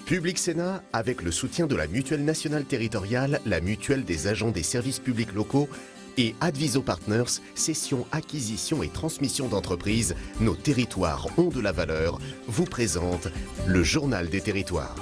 Public Sénat, avec le soutien de la Mutuelle nationale territoriale, la Mutuelle des agents des services publics locaux et Adviso Partners, cession, acquisition et transmission d'entreprises, nos territoires ont de la valeur, vous présente le Journal des territoires.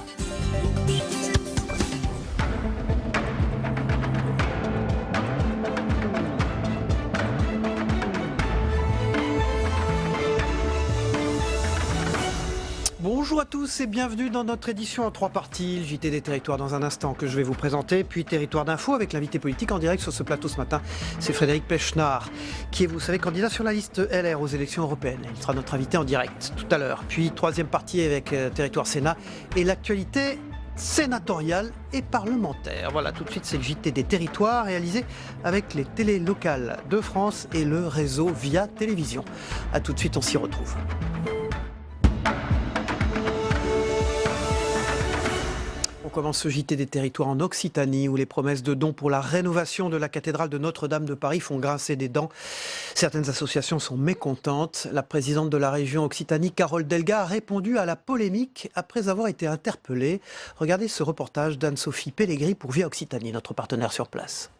Bonjour à tous et bienvenue dans notre édition en 3 parties. Le JT des territoires dans un instant que je vais vous présenter, puis Territoire d'info avec l'invité politique en direct sur ce plateau ce matin. C'est Frédéric Pechnard, qui est, vous savez, candidat sur la liste LR aux élections européennes. Il sera notre invité en direct tout à l'heure. Puis troisième partie avec Territoire Sénat et l'actualité sénatoriale et parlementaire. Voilà, tout de suite, c'est le JT des territoires réalisé avec les télés locales de France et le réseau Via Télévision. A tout de suite, on s'y retrouve. On commence ce JT des territoires en Occitanie où les promesses de dons pour la rénovation de la cathédrale de Notre-Dame de Paris font grincer des dents. Certaines associations sont mécontentes. La présidente de la région Occitanie, Carole Delga, a répondu à la polémique après avoir été interpellée. Regardez ce reportage d'Anne-Sophie Pellegrini pour Via Occitanie, notre partenaire sur place.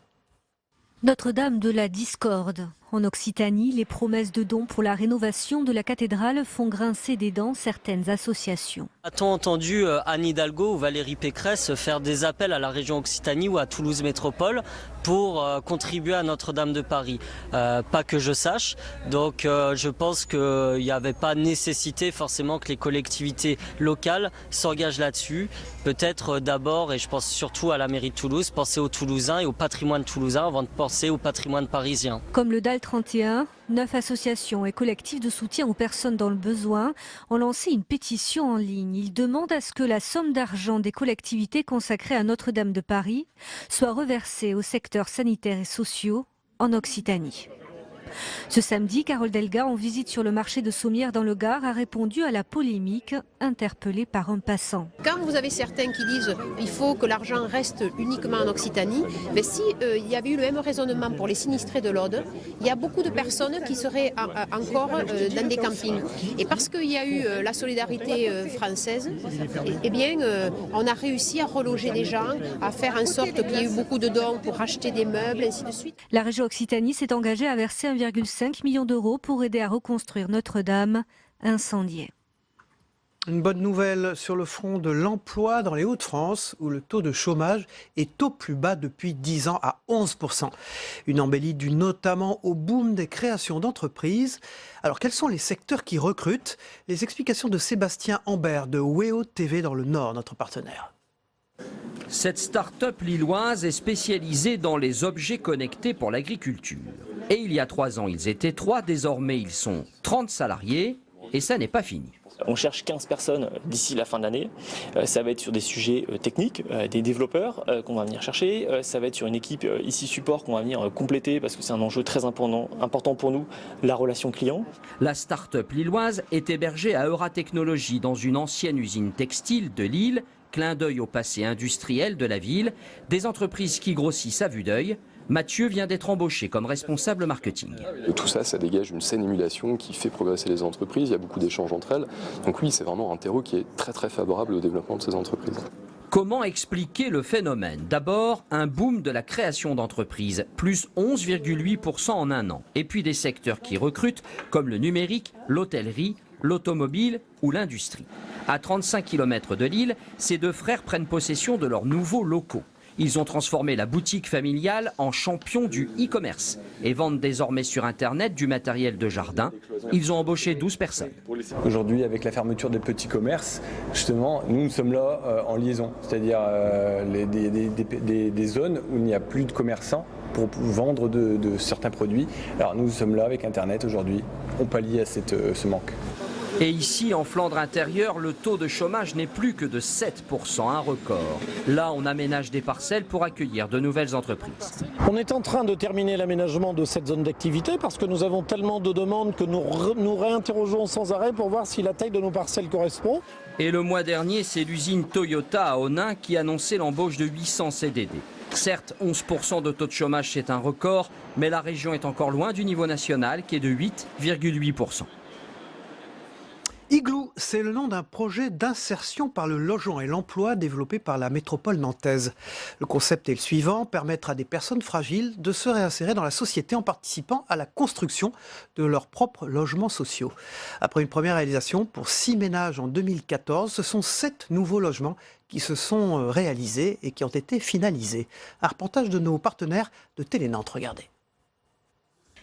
Notre-Dame de la Discorde. En Occitanie, les promesses de dons pour la rénovation de la cathédrale font grincer des dents certaines associations. A-t-on entendu Anne Hidalgo ou Valérie Pécresse faire des appels à la région Occitanie ou à Toulouse Métropole pour contribuer à Notre-Dame de Paris? Pas que je sache. Donc je pense qu'il n'y avait pas nécessité forcément que les collectivités locales s'engagent là-dessus. Peut-être d'abord, et je pense surtout à la mairie de Toulouse, penser aux Toulousains et au patrimoine toulousain avant de penser au patrimoine parisien. Comme le DAL 31, 9 associations et collectifs de soutien aux personnes dans le besoin ont lancé une pétition en ligne. Ils demandent à ce que la somme d'argent des collectivités consacrée à Notre-Dame de Paris soit reversée aux secteurs sanitaires et sociaux en Occitanie. Ce samedi, Carole Delga, en visite sur le marché de Sommières dans le Gard, a répondu à la polémique interpellée par un passant. Quand vous avez certains qui disent qu'il faut que l'argent reste uniquement en Occitanie, mais si il y avait eu le même raisonnement pour les sinistrés de l'Aude, il y a beaucoup de personnes qui seraient encore dans des campings. Et parce qu'il y a eu la solidarité française, eh bien, on a réussi à reloger des gens, à faire en sorte qu'il y ait eu beaucoup de dons pour acheter des meubles, ainsi de suite. La région Occitanie s'est engagée à verser 1,5 million d'euros pour aider à reconstruire Notre-Dame incendiée. Une bonne nouvelle sur le front de l'emploi dans les Hauts-de-France où le taux de chômage est au plus bas depuis 10 ans à 11%. Une embellie due notamment au boom des créations d'entreprises. Alors quels sont les secteurs qui recrutent? Les explications de Sébastien Ambert de WEO TV dans le Nord, notre partenaire. Cette start-up lilloise est spécialisée dans les objets connectés pour l'agriculture. Et il y a 3 ans, ils étaient 3, désormais ils sont 30 salariés et ça n'est pas fini. On cherche 15 personnes d'ici la fin de l'année. Ça va être sur des sujets techniques, des développeurs qu'on va venir chercher. Ça va être sur une équipe ici support qu'on va venir compléter parce que c'est un enjeu très important pour nous, la relation client. La start-up lilloise est hébergée à Euratechnologie dans une ancienne usine textile de Lille. Clin d'œil au passé industriel de la ville, des entreprises qui grossissent à vue d'œil. Mathieu vient d'être embauché comme responsable marketing. Tout ça, ça dégage une saine émulation qui fait progresser les entreprises, il y a beaucoup d'échanges entre elles. Donc oui, c'est vraiment un terreau qui est très très favorable au développement de ces entreprises. Comment expliquer le phénomène? D'abord, un boom de la création d'entreprises, plus 11,8% en un an. Et puis des secteurs qui recrutent, comme le numérique, l'hôtellerie, l'automobile ou l'industrie. À 35 km de Lille, ces 2 frères prennent possession de leurs nouveaux locaux. Ils ont transformé la boutique familiale en champion du e-commerce et vendent désormais sur Internet du matériel de jardin. Ils ont embauché 12 personnes. Aujourd'hui, avec la fermeture des petits commerces, justement, nous sommes là en liaison, c'est-à-dire des zones où il n'y a plus de commerçants pour vendre de certains produits. Alors nous sommes là avec Internet aujourd'hui, on pallie à ce manque. Et ici, en Flandre intérieure, le taux de chômage n'est plus que de 7%, un record. Là, on aménage des parcelles pour accueillir de nouvelles entreprises. On est en train de terminer l'aménagement de cette zone d'activité parce que nous avons tellement de demandes que nous réinterrogeons sans arrêt pour voir si la taille de nos parcelles correspond. Et le mois dernier, c'est l'usine Toyota à Onnaing qui annonçait l'embauche de 800 CDD. Certes, 11% de taux de chômage, c'est un record, mais la région est encore loin du niveau national qui est de 8,8%. Igloo, c'est le nom d'un projet d'insertion par le logement et l'emploi développé par la métropole nantaise. Le concept est le suivant, permettre à des personnes fragiles de se réinsérer dans la société en participant à la construction de leurs propres logements sociaux. Après une première réalisation pour 6 ménages en 2014, ce sont 7 nouveaux logements qui se sont réalisés et qui ont été finalisés. Un reportage de nos partenaires de Télé Nantes, regardez.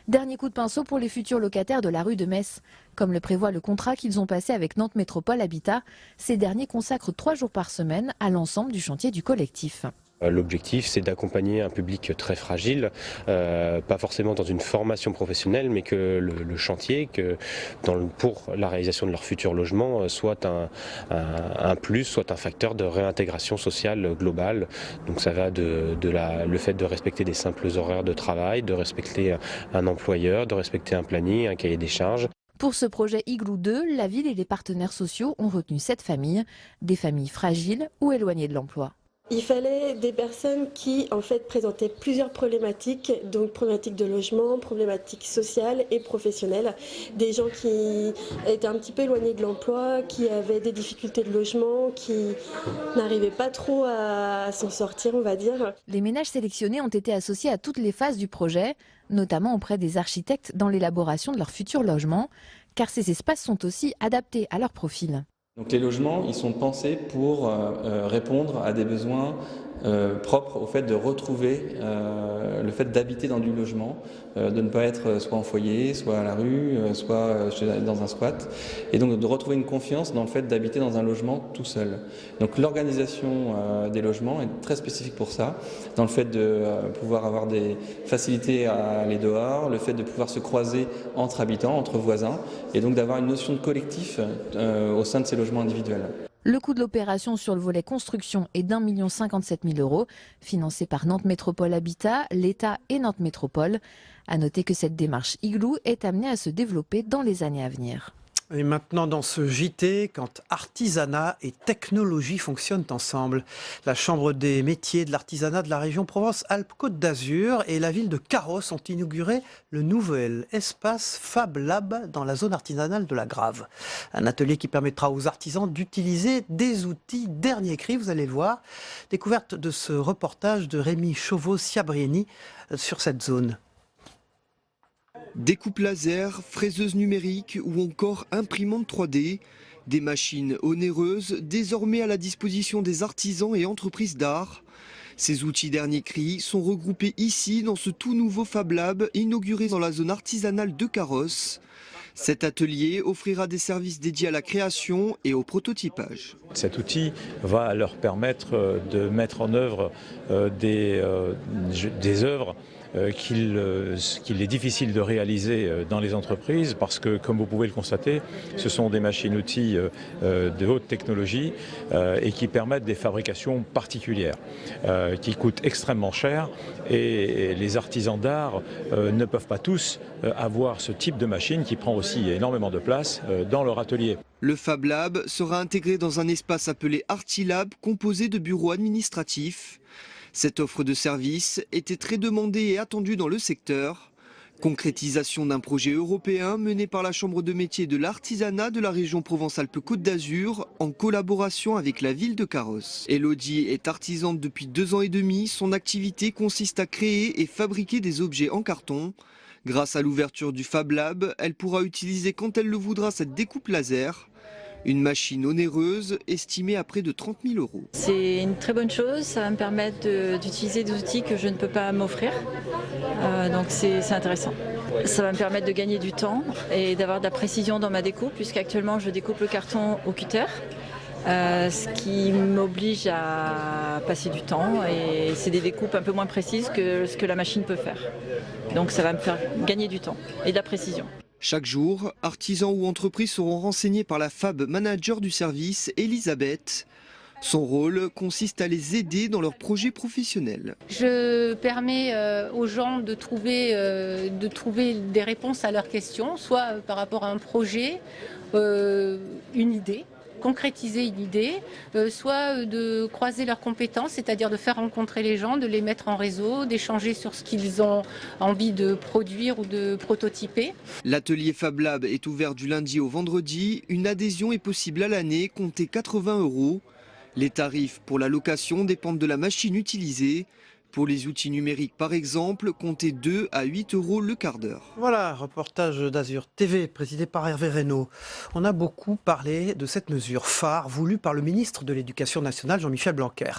Dernier coup de pinceau pour les futurs locataires de la rue de Metz. Comme le prévoit le contrat qu'ils ont passé avec Nantes Métropole Habitat, ces derniers consacrent 3 jours par semaine à l'ensemble du chantier du collectif. L'objectif, c'est d'accompagner un public très fragile, pas forcément dans une formation professionnelle, mais que le chantier, pour la réalisation de leur futur logement, soit un plus, soit un facteur de réintégration sociale globale. Donc ça va le fait de respecter des simples horaires de travail, de respecter un employeur, de respecter un planning, un cahier des charges. Pour ce projet Igloo 2, la ville et les partenaires sociaux ont retenu 7 familles, des familles fragiles ou éloignées de l'emploi. Il fallait des personnes qui en fait présentaient plusieurs problématiques, donc problématiques de logement, problématiques sociales et professionnelles. Des gens qui étaient un petit peu éloignés de l'emploi, qui avaient des difficultés de logement, qui n'arrivaient pas trop à s'en sortir, on va dire. Les ménages sélectionnés ont été associés à toutes les phases du projet, notamment auprès des architectes dans l'élaboration de leur futur logement, car ces espaces sont aussi adaptés à leur profil. Donc les logements, ils sont pensés pour répondre à des besoins propres au fait de retrouver le fait d'habiter dans du logement, de ne pas être soit en foyer, soit à la rue, soit dans un squat, et donc de retrouver une confiance dans le fait d'habiter dans un logement tout seul. Donc l'organisation des logements est très spécifique pour ça, dans le fait de pouvoir avoir des facilités à aller dehors, le fait de pouvoir se croiser entre habitants, entre voisins, et donc d'avoir une notion de collectif au sein de ces logements individuels. Le coût de l'opération sur le volet construction est d'1 057 000 €, financé par Nantes Métropole Habitat, l'État et Nantes Métropole. À noter que cette démarche Igloo est amenée à se développer dans les années à venir. Et maintenant dans ce JT, quand artisanat et technologie fonctionnent ensemble. La Chambre des métiers de l'artisanat de la région Provence-Alpes-Côte d'Azur et la ville de Carros ont inauguré le nouvel espace Fab Lab dans la zone artisanale de la Grave. Un atelier qui permettra aux artisans d'utiliser des outils dernier cri, vous allez le voir. Découverte de ce reportage de Rémi Chauveau-Siabrini sur cette zone. Découpe laser, fraiseuse numérique ou encore imprimante 3D, des machines onéreuses désormais à la disposition des artisans et entreprises d'art. Ces outils dernier cri sont regroupés ici dans ce tout nouveau Fab Lab inauguré dans la zone artisanale de Carros. Cet atelier offrira des services dédiés à la création et au prototypage. Cet outil va leur permettre de mettre en œuvre des œuvres qu'il est difficile de réaliser dans les entreprises parce que, comme vous pouvez le constater, ce sont des machines-outils de haute technologie et qui permettent des fabrications particulières, qui coûtent extrêmement cher et les artisans d'art ne peuvent pas tous avoir ce type de machine qui prend aussi énormément de place dans leur atelier. Le Fab Lab sera intégré dans un espace appelé Artilab composé de bureaux administratifs. Cette offre de service était très demandée et attendue dans le secteur. Concrétisation d'un projet européen mené par la Chambre de métiers de l'artisanat de la région Provence-Alpes-Côte d'Azur en collaboration avec la ville de Carros. Elodie est artisane depuis 2 ans et demi. Son activité consiste à créer et fabriquer des objets en carton. Grâce à l'ouverture du Fab Lab, elle pourra utiliser quand elle le voudra cette découpe laser. Une machine onéreuse estimée à près de 30 000 €. C'est une très bonne chose, ça va me permettre d'utiliser des outils que je ne peux pas m'offrir, donc c'est intéressant. Ça va me permettre de gagner du temps et d'avoir de la précision dans ma découpe, puisqu'actuellement je découpe le carton au cutter. Ce qui m'oblige à passer du temps et c'est des découpes un peu moins précises que ce que la machine peut faire. Donc ça va me faire gagner du temps et de la précision. Chaque jour, artisans ou entreprises seront renseignés par la Fab Manager du service, Elisabeth. Son rôle consiste à les aider dans leurs projets professionnels. Je permets aux gens de trouver des réponses à leurs questions, soit par rapport à un projet, une idée, concrétiser une idée, soit de croiser leurs compétences, c'est-à-dire de faire rencontrer les gens, de les mettre en réseau, d'échanger sur ce qu'ils ont envie de produire ou de prototyper. L'atelier Fab Lab est ouvert du lundi au vendredi. Une adhésion est possible à l'année, comptez 80 €. Les tarifs pour la location dépendent de la machine utilisée. Pour les outils numériques par exemple, comptez 2 à 8 € le quart d'heure. Voilà, reportage d'Azur TV présidé par Hervé Reynaud. On a beaucoup parlé de cette mesure phare voulue par le ministre de l'Éducation nationale Jean-Michel Blanquer.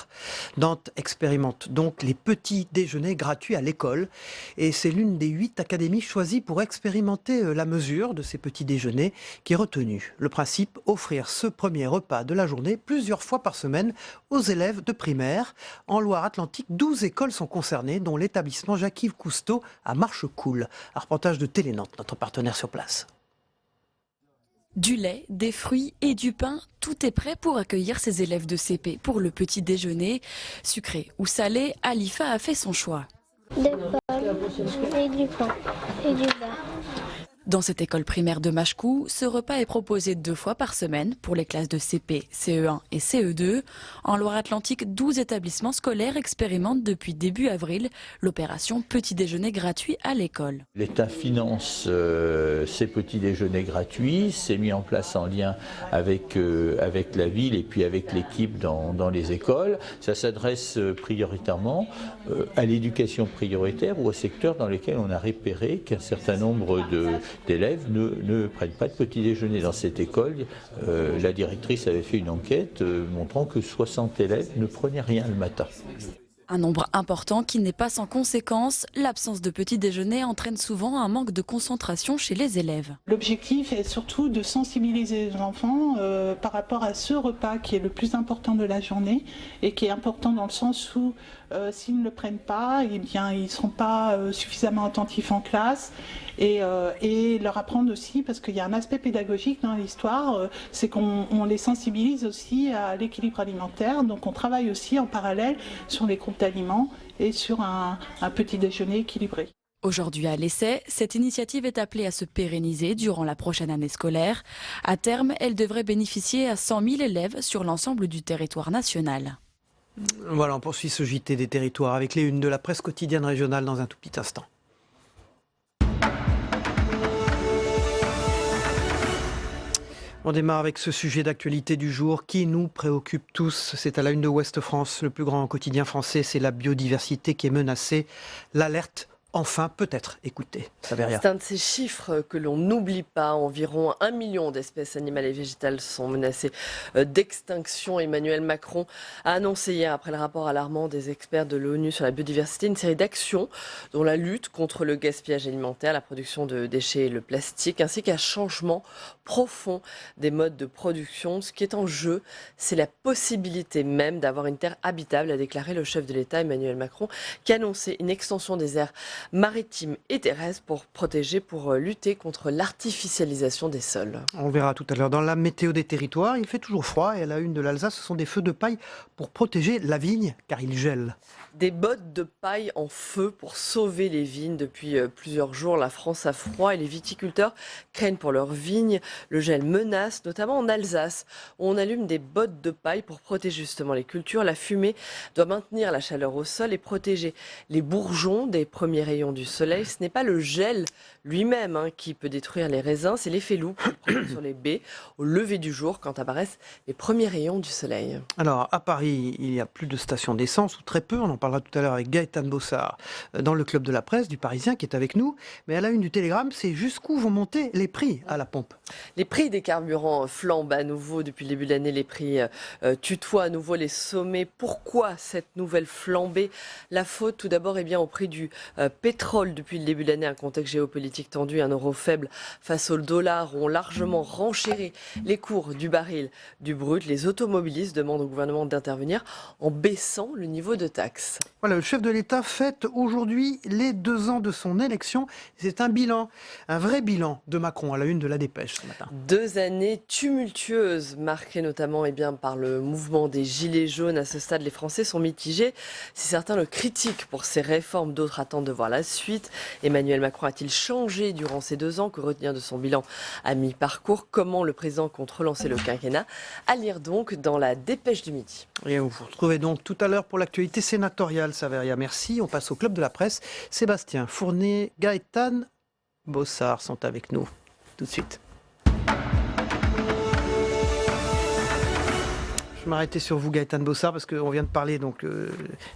Nantes expérimente donc les petits déjeuners gratuits à l'école et c'est l'une des 8 académies choisies pour expérimenter la mesure de ces petits déjeuners qui est retenue. Le principe, offrir ce premier repas de la journée plusieurs fois par semaine aux élèves de primaire. En Loire-Atlantique, 12 écoles sont concernées, dont l'établissement Jacques-Yves Cousteau à Marchecoul. Un reportage de Télé-Nantes, notre partenaire sur place. Du lait, des fruits et du pain, tout est prêt pour accueillir ses élèves de CP pour le petit déjeuner. Sucré ou salé, Alifa a fait son choix. Des pommes et du pain et du beurre. Dans cette école primaire de Machecou, ce repas est proposé 2 fois par semaine pour les classes de CP, CE1 et CE2. En Loire-Atlantique, 12 établissements scolaires expérimentent depuis début avril l'opération petit déjeuner gratuit à l'école. L'État finance ces petits déjeuners gratuits, c'est mis en place en lien avec la ville et puis avec l'équipe dans les écoles. Ça s'adresse prioritairement à l'éducation prioritaire ou aux secteurs dans lesquels on a repéré qu'un certain nombre d'élèves ne prennent pas de petit déjeuner. Dans cette école, la directrice avait fait une enquête montrant que 60 élèves ne prenaient rien le matin. Un nombre important qui n'est pas sans conséquence. L'absence de petit déjeuner entraîne souvent un manque de concentration chez les élèves. L'objectif est surtout de sensibiliser les enfants par rapport à ce repas qui est le plus important de la journée et qui est important dans le sens où s'ils ne le prennent pas, eh bien, ils ne seront pas suffisamment attentifs en classe. Et leur apprendre aussi, parce qu'il y a un aspect pédagogique dans l'histoire, c'est qu'on les sensibilise aussi à l'équilibre alimentaire. Donc on travaille aussi en parallèle sur les groupes d'aliments et sur un petit déjeuner équilibré. Aujourd'hui à l'essai, cette initiative est appelée à se pérenniser durant la prochaine année scolaire. À terme, elle devrait bénéficier à 100 000 élèves sur l'ensemble du territoire national. Voilà, on poursuit ce JT des territoires avec les unes de la presse quotidienne régionale dans un tout petit instant. On démarre avec ce sujet d'actualité du jour qui nous préoccupe tous. C'est à la une de Ouest France, le plus grand quotidien français, c'est la biodiversité qui est menacée. L'alerte, enfin, peut-être. Écoutez, Saveria. C'est un de ces chiffres que l'on n'oublie pas. Environ 1 million d'espèces animales et végétales sont menacées d'extinction. Emmanuel Macron a annoncé hier, après le rapport alarmant des experts de l'ONU sur la biodiversité, une série d'actions dont la lutte contre le gaspillage alimentaire, la production de déchets et le plastique, ainsi qu'un changement profond des modes de production. Ce qui est en jeu, c'est la possibilité même d'avoir une terre habitable, a déclaré le chef de l'État Emmanuel Macron, qui a annoncé une extension des aires maritimes et terrestres pour lutter contre l'artificialisation des sols. On verra tout à l'heure. Dans la météo des territoires, il fait toujours froid et à la une de l'Alsace, ce sont des feux de paille pour protéger la vigne, car il gèle. Des bottes de paille en feu pour sauver les vignes. Depuis plusieurs jours, la France a froid et les viticulteurs craignent pour leurs vignes. Le gel menace, notamment en Alsace, où on allume des bottes de paille pour protéger justement les cultures. La fumée doit maintenir la chaleur au sol et protéger les bourgeons des premiers rayons du soleil. Ce n'est pas le gel lui-même qui peut détruire les raisins, c'est l'effet loupe sur les baies au lever du jour quand apparaissent les premiers rayons du soleil. Alors, à Paris, il n'y a plus de stations d'essence, ou très peu. On en parlera tout à l'heure avec Gaëtan Bossard dans le club de la presse du Parisien qui est avec nous. Mais à la une du Télégramme, c'est jusqu'où vont monter les prix à la pompe. Les prix des carburants flambent à nouveau depuis le début de l'année. Les prix tutoient à nouveau les sommets. Pourquoi cette nouvelle flambée? La faute tout d'abord au prix du pétrole depuis le début de l'année. Un contexte géopolitique tendu, un euro faible face au dollar ont largement renchéri les cours du baril du brut. Les automobilistes demandent au gouvernement d'intervenir en baissant le niveau de taxes. Voilà, le chef de l'État fête aujourd'hui les 2 ans de son élection. C'est un bilan, un vrai bilan de Macron à la une de la Dépêche ce matin. 2 années tumultueuses, marquées notamment par le mouvement des Gilets jaunes. À ce stade, les Français sont mitigés. Si certains le critiquent pour ses réformes, d'autres attendent de voir la suite. Emmanuel Macron a-t-il changé durant ces 2 ans? Que retenir de son bilan à mi-parcours? Comment le président compte relancer le quinquennat? À lire donc dans la Dépêche du Midi. Et vous vous retrouvez donc tout à l'heure pour l'actualité sénatoriale, Saveria. Merci. On passe au Club de la Presse. Sébastien Fournier, Gaëtan Bossard sont avec nous tout de suite. Je vais m'arrêter sur vous, Gaëtan Bossard, parce qu'on vient de parler donc,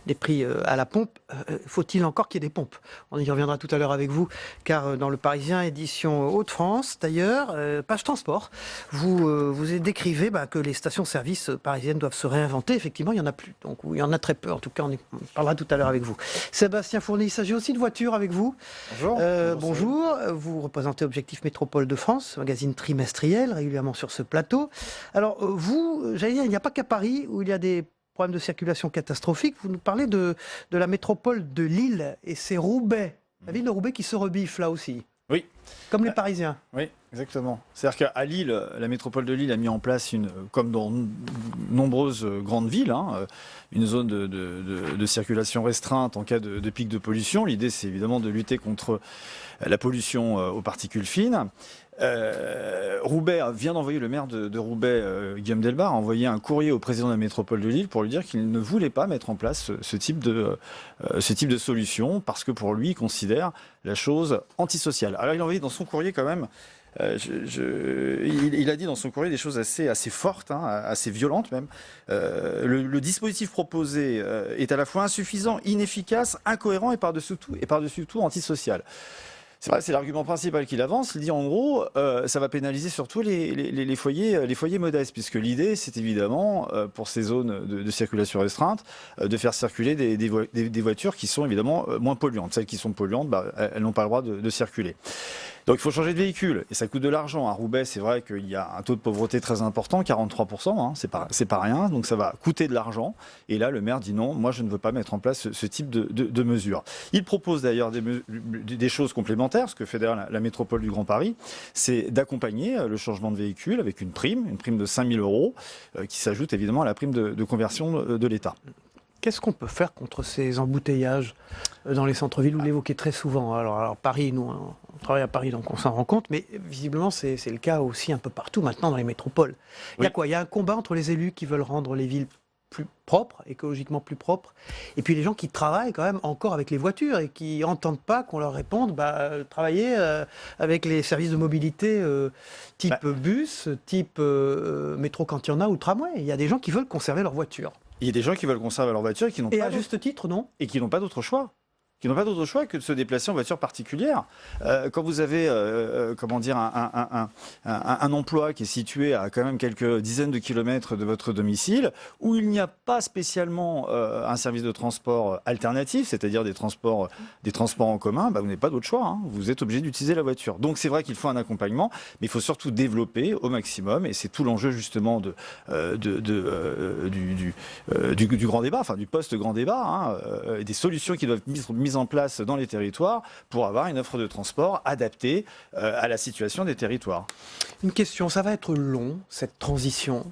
des prix à la pompe. Faut-il encore qu'il y ait des pompes? On y reviendra tout à l'heure avec vous, car dans le Parisien, édition Hauts-de-France, d'ailleurs, page transport, vous décrivez que les stations-service parisiennes doivent se réinventer. Effectivement, il n'y en a plus. Donc, il y en a très peu. En tout cas, on parlera tout à l'heure avec vous. Sébastien Fournier, il s'agit aussi de voitures avec vous. Bonjour. Bonjour. Vous représentez Objectif Métropole de France, magazine trimestriel, régulièrement sur ce plateau. Alors, vous, j'allais dire, il n'y a pas qu'à Paris où il y a des problèmes de circulation catastrophiques. Vous nous parlez de la métropole de Lille et c'est Roubaix, la ville de Roubaix qui se rebiffe là aussi. Oui. Comme les Parisiens. Oui, exactement. C'est-à-dire qu'à Lille, la métropole de Lille a mis en place, comme dans nombreuses grandes villes, une zone de circulation restreinte en cas de pic de pollution. L'idée, c'est évidemment de lutter contre la pollution aux particules fines. Roubaix vient d'envoyer, le maire de Roubaix, Guillaume Delbar, a envoyé un courrier au président de la métropole de Lille pour lui dire qu'il ne voulait pas mettre en place ce type de solution parce que pour lui, il considère la chose antisociale. Alors il a envoyé dans son courrier quand même, il a dit dans son courrier des choses assez fortes, assez violentes même. Le dispositif proposé est à la fois insuffisant, inefficace, incohérent et par-dessus tout antisocial. C'est vrai, c'est l'argument principal qu'il avance. Il dit en gros, ça va pénaliser surtout les foyers modestes, puisque l'idée, c'est évidemment, pour ces zones de circulation restreinte, de faire circuler des voitures qui sont évidemment moins polluantes. Celles qui sont polluantes, elles n'ont pas le droit de circuler. Donc il faut changer de véhicule et ça coûte de l'argent. À Roubaix, c'est vrai qu'il y a un taux de pauvreté très important, 43%, c'est pas rien, donc ça va coûter de l'argent. Et là, le maire dit non, moi je ne veux pas mettre en place ce type de mesures. Il propose d'ailleurs des choses complémentaires, ce que fait d'ailleurs la métropole du Grand Paris, c'est d'accompagner le changement de véhicule avec une prime de 5 000 €, qui s'ajoute évidemment à la prime de conversion de l'État. Qu'est-ce qu'on peut faire contre ces embouteillages dans les centres-villes? Vous l'évoquez très souvent. Alors Paris, nous, on travaille à Paris, donc on s'en rend compte, mais visiblement, c'est le cas aussi un peu partout maintenant dans les métropoles. Il y a quoi? Il y a un combat entre les élus qui veulent rendre les villes plus propres, écologiquement plus propres, et puis les gens qui travaillent quand même encore avec les voitures et qui n'entendent pas qu'on leur réponde travailler avec les services de mobilité type bus, type métro quand il y en a, ou tramway. Il y a des gens qui veulent conserver leur voiture. Il y a des gens qui veulent conserver leur voiture et qui n'ont pas. Et à juste titre, non? Et qui n'ont pas d'autre choix. Qui n'ont pas d'autre choix que de se déplacer en voiture particulière. Quand vous avez, un emploi qui est situé à quand même quelques dizaines de kilomètres de votre domicile, où il n'y a pas spécialement un service de transport alternatif, c'est-à-dire des transports en commun, vous n'avez pas d'autre choix. Vous êtes obligé d'utiliser la voiture. Donc c'est vrai qu'il faut un accompagnement, mais il faut surtout développer au maximum, et c'est tout l'enjeu justement du grand débat, enfin du post-grand débat, des solutions qui doivent être mises en place dans les territoires pour avoir une offre de transport adaptée à la situation des territoires. Une question, ça va être long, cette transition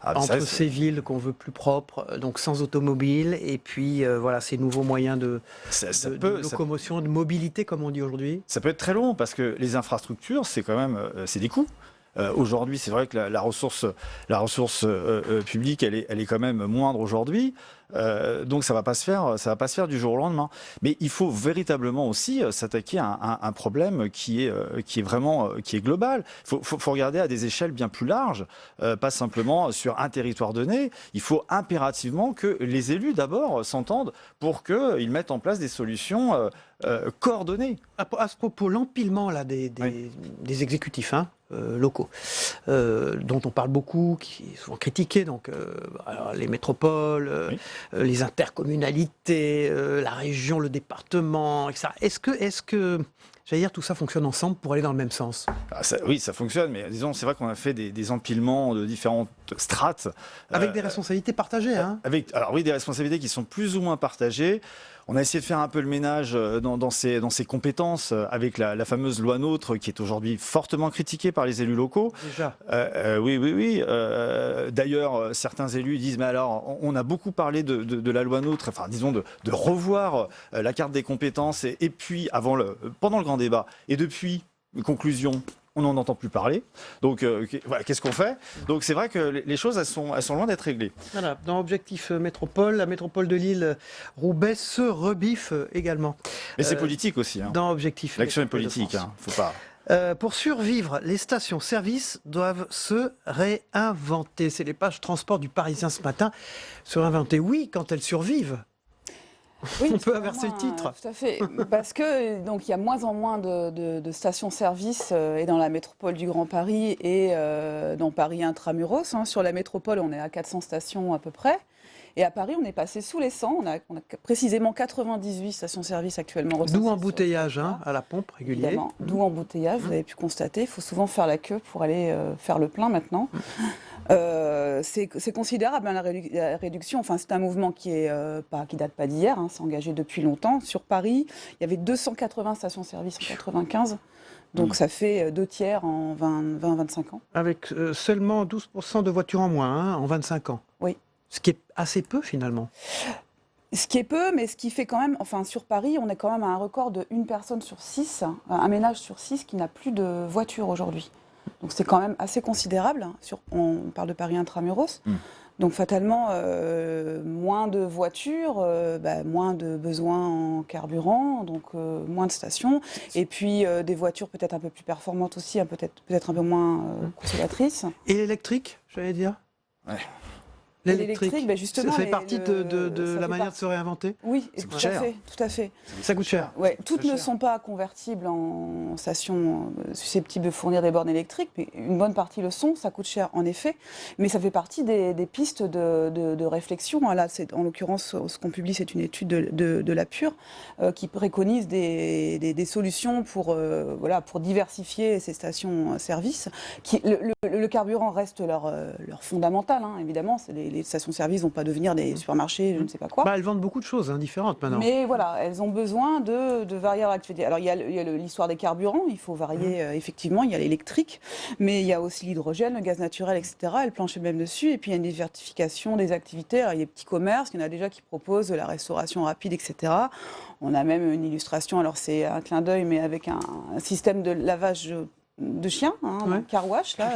entre ces villes qu'on veut plus propres, donc sans automobile, et puis ces nouveaux moyens de locomotion, de mobilité, comme on dit aujourd'hui? Ça peut être très long, parce que les infrastructures, c'est quand même des coûts. Aujourd'hui, c'est vrai que la ressource publique, elle est quand même moindre aujourd'hui. Donc ça va pas se faire du jour au lendemain. Mais il faut véritablement aussi s'attaquer à un problème qui est global. Faut regarder à des échelles bien plus larges, pas simplement sur un territoire donné. Il faut impérativement que les élus d'abord s'entendent pour qu'ils mettent en place des solutions coordonnées. À ce propos, l'empilement là des exécutifs locaux, dont on parle beaucoup, qui est souvent critiqué, donc alors les métropoles, les intercommunalités, la région, le département, etc. Est-ce que J'allais dire, tout ça fonctionne ensemble pour aller dans le même sens. Oui, ça fonctionne, mais disons, c'est vrai qu'on a fait des empilements de différentes strates. Avec des responsabilités partagées. Hein. Alors oui, des responsabilités qui sont plus ou moins partagées. On a essayé de faire un peu le ménage dans ces compétences avec la fameuse loi NOTRe qui est aujourd'hui fortement critiquée par les élus locaux. Déjà. Oui. D'ailleurs, certains élus disent, mais alors, on a beaucoup parlé de la loi NOTRe, enfin, disons, de revoir la carte des compétences et puis, pendant le grand débat, et depuis, conclusion, on n'en entend plus parler. Donc, voilà, qu'est-ce qu'on fait? Donc, c'est vrai que les choses, elles sont loin d'être réglées. Voilà, dans Objectif Métropole, la métropole de Lille, Roubaix se rebiffe également. Mais c'est politique aussi. Hein. Dans Objectif. L'action est politique, faut pas... pour survivre, les stations-service doivent se réinventer. C'est les pages transport du Parisien ce matin. Se réinventer, oui, quand elles survivent. Oui, on peut inverser le titre. Tout à fait, parce que donc il y a moins en moins de stations-service et dans la métropole du Grand Paris et dans Paris intramuros. Sur la métropole, on est à 400 stations à peu près. Et à Paris, on est passé sous les 100. On a précisément 98 stations-service actuellement recensées. D'où embouteillage à la pompe régulier. Évidemment, d'où embouteillage, vous avez pu constater. Il faut souvent faire la queue pour aller faire le plein maintenant. C'est considérable la réduction. Enfin, c'est un mouvement qui date pas d'hier. C'est engagé depuis longtemps. Sur Paris, il y avait 280 stations-service en 95. Donc ça fait 2 tiers en 20-25 ans. Avec seulement 12% de voitures en moins en 25 ans. Oui. Ce qui est assez peu finalement. Ce qui est peu, mais ce qui fait quand même, enfin sur Paris, on est quand même à un record de 1 personne sur 6, un ménage sur 6 qui n'a plus de voiture aujourd'hui. Donc c'est quand même assez considérable. On parle de Paris intramuros. Donc fatalement, moins de voitures, moins de besoins en carburant, donc moins de stations. Et puis des voitures peut-être un peu plus performantes aussi, peut-être un peu moins consommatrices. Et l'électrique, j'allais dire. Ouais. L'électrique, justement, ça fait partie de la manière de se réinventer. Oui, tout à fait. Ça coûte cher. Ouais, toutes ne sont pas convertibles en stations susceptibles de fournir des bornes électriques, mais une bonne partie le sont. Ça coûte cher, en effet, mais ça fait partie des pistes de réflexion. Là, en l'occurrence, ce qu'on publie, c'est une étude de la Pure qui préconise des solutions pour diversifier ces stations-service. Le carburant reste leur fondamental, évidemment. Les stations-service ne vont pas devenir des supermarchés, je ne sais pas quoi. Elles vendent beaucoup de choses différentes maintenant. Mais voilà, elles ont besoin de varier leur activité. Alors il y a l'histoire des carburants, il faut varier effectivement, il y a l'électrique, mais il y a aussi l'hydrogène, le gaz naturel, etc. Elles planchaient même dessus, et puis il y a une diversification des activités. Alors, il y a des petits commerces, il y en a déjà qui proposent de la restauration rapide, etc. On a même une illustration, alors c'est un clin d'œil, mais avec un système de lavage de chiens, car wash, là.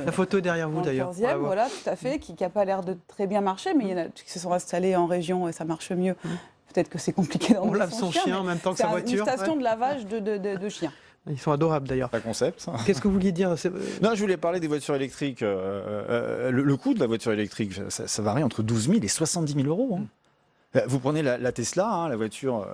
La photo est derrière vous d'ailleurs. Voilà, tout à fait, qui n'a pas l'air de très bien marcher, mais il y en a qui se sont installés en région et ça marche mieux. Peut-être que c'est compliqué On lave son chien en même temps que sa voiture. C'est une station de lavage de chiens. Ils sont adorables d'ailleurs. Pas concept. Qu'est-ce que vous vouliez dire? Non, je voulais parler des voitures électriques. Le coût de la voiture électrique, ça varie entre 12 000 et 70 000 euros. Vous prenez la Tesla, la voiture,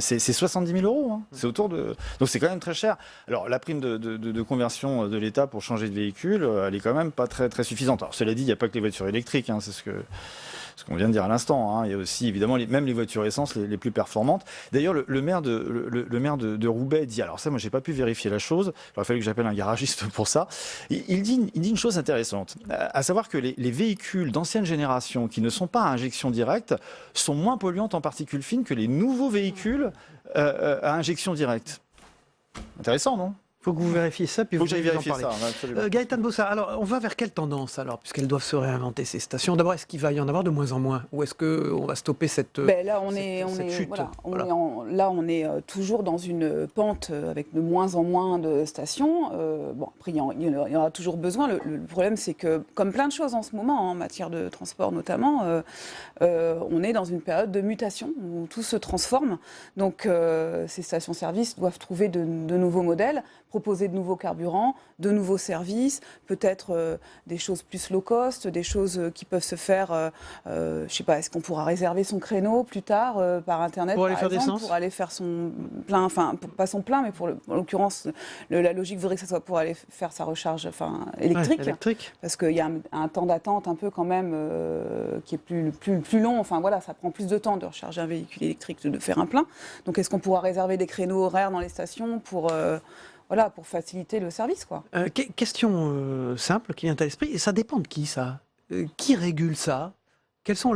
c'est 70 000 euros. C'est autour de... Donc c'est quand même très cher. Alors la prime de conversion de l'État pour changer de véhicule, elle est quand même pas très, très suffisante. Alors cela dit, il n'y a pas que les voitures électriques, c'est ce qu'on vient de dire à l'instant. Il y a aussi évidemment même les voitures essence les plus performantes. D'ailleurs, le maire de Roubaix dit, alors ça moi j'ai pas pu vérifier la chose, il aurait fallu que j'appelle un garagiste pour ça. Il dit une chose intéressante, à savoir que les véhicules d'ancienne génération qui ne sont pas à injection directe sont moins polluantes en particules fines que les nouveaux véhicules à injection directe. Intéressant, non ? Il faut que vous vérifiez ça, puis faut vous que j'aille vérifier ça. Gaëtan Bossard, alors on va vers quelle tendance alors, puisqu'elles doivent se réinventer ces stations? D'abord, est-ce qu'il va y en avoir de moins en moins, ou est-ce qu'on va stopper cette chute? On est toujours dans une pente avec de moins en moins de stations. Après, il y en aura toujours besoin. Le problème, c'est que, comme plein de choses en ce moment, en matière de transport notamment, on est dans une période de mutation où tout se transforme. Donc, ces stations-service doivent trouver de nouveaux modèles. proposer de nouveaux carburants, de nouveaux services, peut-être des choses plus low cost, des choses qui peuvent se faire, je sais pas, est-ce qu'on pourra réserver son créneau plus tard par Internet, pour aller par faire exemple, d'essence, pour aller faire son plein, enfin pas son plein, mais en l'occurrence, la logique voudrait que ça soit pour aller faire sa recharge électrique, parce qu'il y a un temps d'attente un peu quand même qui est plus long, enfin voilà, ça prend plus de temps de recharger un véhicule électrique que de faire un plein. Donc est-ce qu'on pourra réserver des créneaux horaires dans les stations pour faciliter le service, quoi. Question simple qui vient à l'esprit, et ça dépend de qui, ça qui régule ça? Quels sont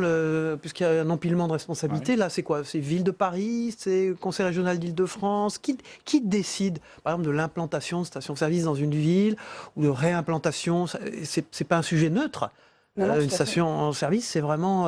puisqu'il y a un empilement de responsabilités, là, c'est quoi? C'est Ville de Paris, c'est Conseil régional d'Île-de-France? Qui décide, par exemple, de l'implantation de stations-service dans une ville, ou de réimplantation? C'est pas un sujet neutre. Une station-service, c'est vraiment...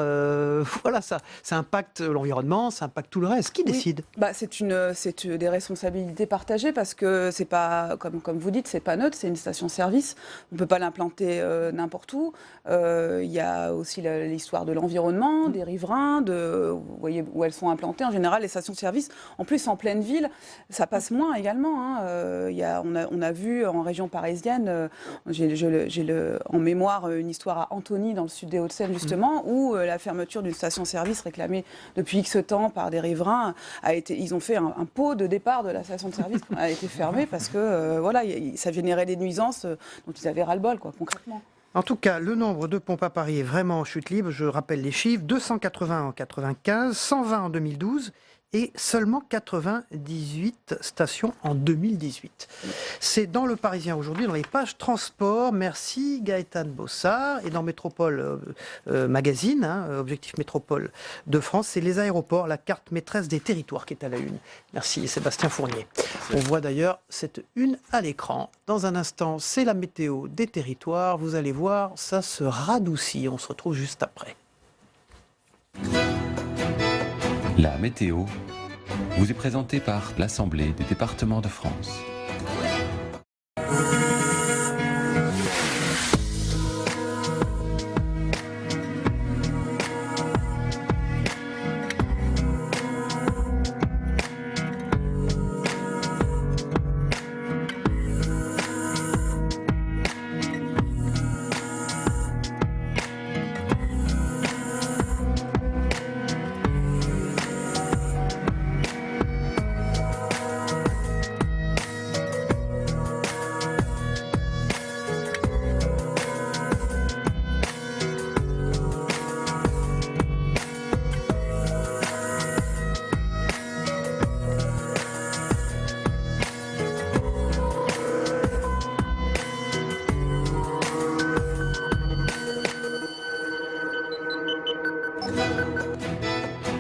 ça impacte l'environnement, ça impacte tout le reste. Qui décide? C'est des responsabilités partagées, parce que c'est pas, comme vous dites, c'est pas neutre, c'est une station-service. On ne peut pas l'implanter n'importe où. Il y a aussi l'histoire de l'environnement, des riverains, vous voyez où elles sont implantées. En général, les stations-service, en plus en pleine ville, ça passe moins également. On a vu en région parisienne, j'ai en mémoire une histoire à Antony, dans le sud des Hauts-de-Seine justement, où la fermeture d'une station-service réclamée depuis X temps par des riverains ils ont fait un pot de départ de la station-service qui a été fermée parce que ça générait des nuisances dont ils avaient ras-le-bol, quoi, concrètement. En tout cas, le nombre de pompes à Paris est vraiment en chute libre. Je rappelle les chiffres, 280 en 1995, 120 en 2012 et seulement 98 stations en 2018. C'est dans Le Parisien aujourd'hui, dans les pages transport. Merci Gaëtan Bossard. Et dans Métropole Magazine, Objectif Métropole de France, c'est les aéroports, la carte maîtresse des territoires qui est à la une. Merci Sébastien Fournier. On voit d'ailleurs cette une à l'écran. Dans un instant, c'est la météo des territoires. Vous allez voir, ça se radoucit. On se retrouve juste après. La météo vous est présentée par l'Assemblée des départements de France.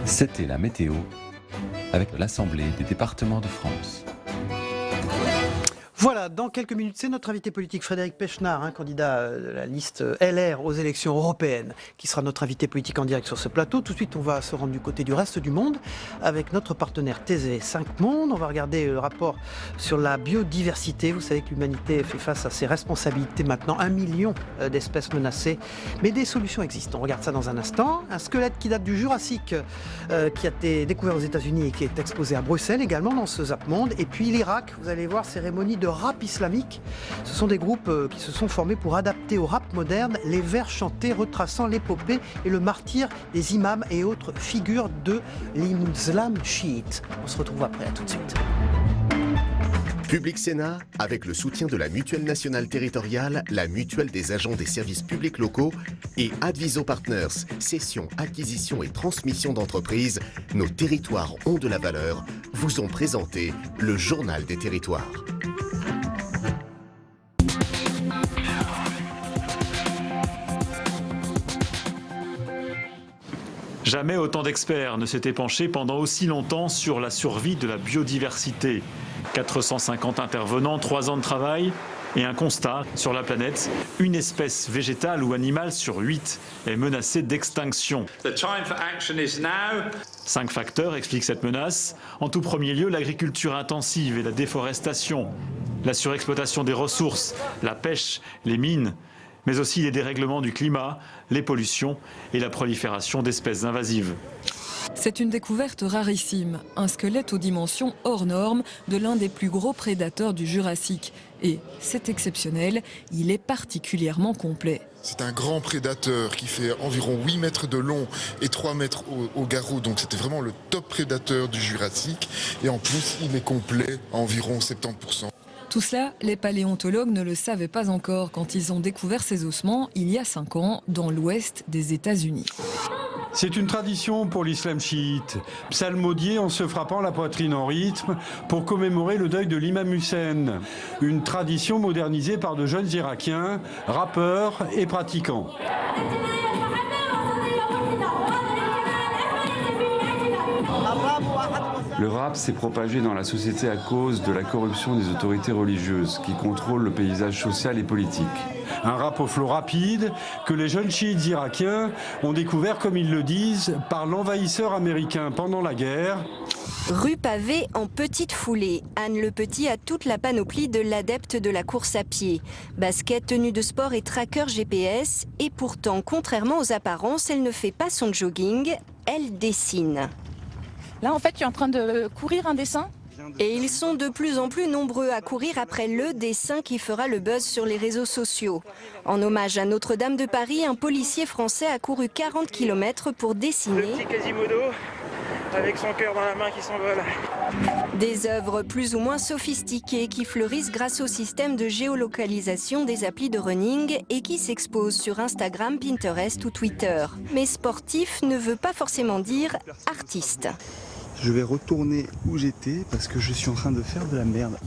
C'était la météo avec l'Assemblée des départements de France. Voilà, dans quelques minutes, c'est notre invité politique Frédéric Pechnard, candidat de la liste LR aux élections européennes, qui sera notre invité politique en direct sur ce plateau. Tout de suite, on va se rendre du côté du reste du monde avec notre partenaire TV5 Monde. On va regarder le rapport sur la biodiversité. Vous savez que l'humanité fait face à ses responsabilités maintenant. 1 million d'espèces menacées, mais des solutions existent. On regarde ça dans un instant. Un squelette qui date du Jurassique, qui a été découvert aux États-Unis et qui est exposé à Bruxelles également dans ce Zap Monde. Et puis l'Irak, vous allez voir, cérémonie de rap islamique. Ce sont des groupes qui se sont formés pour adapter au rap moderne les vers chantés retraçant l'épopée et le martyre des imams et autres figures de l'islam chiite. On se retrouve après, à tout de suite. Public Sénat, avec le soutien de la Mutuelle Nationale Territoriale, la Mutuelle des agents des services publics locaux et Adviso Partners, cession, acquisition et transmission d'entreprises, nos territoires ont de la valeur, vous ont présenté le Journal des territoires. Jamais autant d'experts ne s'étaient penchés pendant aussi longtemps sur la survie de la biodiversité. 450 intervenants, 3 ans de travail et un constat sur la planète. Une espèce végétale ou animale sur 8 est menacée d'extinction. 5 facteurs expliquent cette menace. En tout premier lieu, l'agriculture intensive et la déforestation, la surexploitation des ressources, la pêche, les mines, mais aussi les dérèglements du climat, les pollutions et la prolifération d'espèces invasives. C'est une découverte rarissime, un squelette aux dimensions hors normes de l'un des plus gros prédateurs du Jurassique. Et c'est exceptionnel, il est particulièrement complet. C'est un grand prédateur qui fait environ 8 mètres de long et 3 mètres au garrot. Donc c'était vraiment le top prédateur du Jurassique. Et en plus, il est complet à environ 70%. Tout cela, les paléontologues ne le savaient pas encore quand ils ont découvert ces ossements il y a 5 ans dans l'ouest des États-Unis. C'est une tradition pour l'islam chiite. Psalmodier en se frappant la poitrine en rythme pour commémorer le deuil de l'imam Hussein. Une tradition modernisée par de jeunes Irakiens, rappeurs et pratiquants. Le rap s'est propagé dans la société à cause de la corruption des autorités religieuses qui contrôlent le paysage social et politique. Un rap au flot rapide que les jeunes chiites irakiens ont découvert, comme ils le disent, par l'envahisseur américain pendant la guerre. Rue pavée en petite foulée, Anne Le Petit a toute la panoplie de l'adepte de la course à pied. Basket, tenue de sport et tracker GPS. Et pourtant, contrairement aux apparences, elle ne fait pas son jogging, elle dessine. Là, en fait, tu es en train de courir un dessin ? Et ils sont de plus en plus nombreux à courir après le dessin qui fera le buzz sur les réseaux sociaux. En hommage à Notre-Dame de Paris, un policier français a couru 40 km pour dessiner... Le petit Quasimodo, avec son cœur dans la main qui s'envole. Des œuvres plus ou moins sophistiquées qui fleurissent grâce au système de géolocalisation des applis de running et qui s'exposent sur Instagram, Pinterest ou Twitter. Mais sportif ne veut pas forcément dire artiste. Je vais retourner où j'étais parce que je suis en train de faire de la merde.